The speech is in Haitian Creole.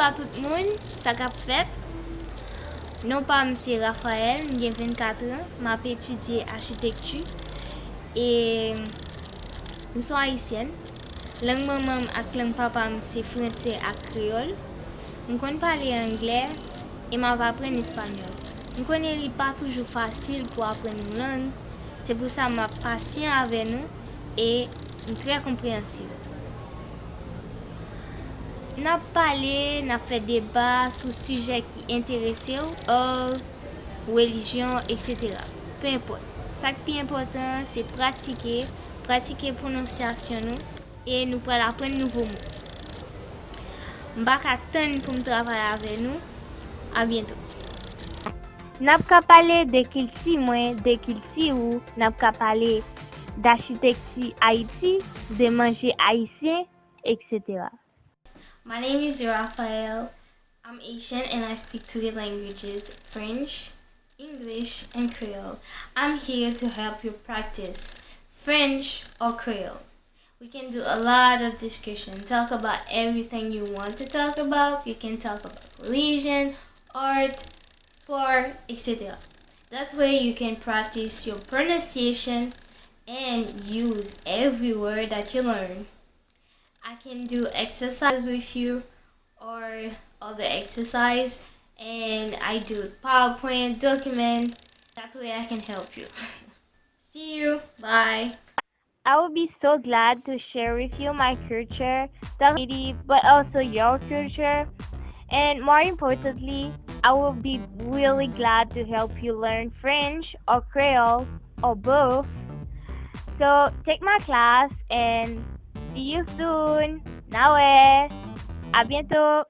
Bonsoir tout le monde, ça qu'a fait? Non pas monsieur Raphaël, j'ai 24 ans, m'a étudié architecture et nous sommes haïtiennes. Langue maman ak langue papa c'est français et créole. Nous connaissons parler anglais et m'a apprendre espagnol. Nous connaissons pas toujours facile pour apprendre une langue. C'est pour ça que je suis patient avec nous et très compréhensive. N'a parlé, n'a fait débat sur sujets qui intéressent ou religion, etc. Peu importe. Ce qui est important, c'est pratiquer prononciation et nous pour apprendre nouveaux mots. Je vais attendre pour travailler avec nous. À bientôt. Nap ka pale de kilti mwen, de kilti ou, nap ka pale d'architecture Haïti, de manger haïtien, etc. My name is Raphael. I'm Asian and I speak three languages, French, English, and Creole. I'm here to help you practice French or Creole. We can do a lot of discussion, talk about everything you want to talk about. You can talk about religion, art, sport, etc. That way you can practice your pronunciation and use every word that you learn. I can do exercise with you or other exercise and I do PowerPoint document. That way I can help you. See you. Bye. I will be so glad to share with you my culture, the lady, but also your culture. And more importantly, I will be really glad to help you learn French or Creole or both. So take my class and see you soon. Nawe. À bientôt.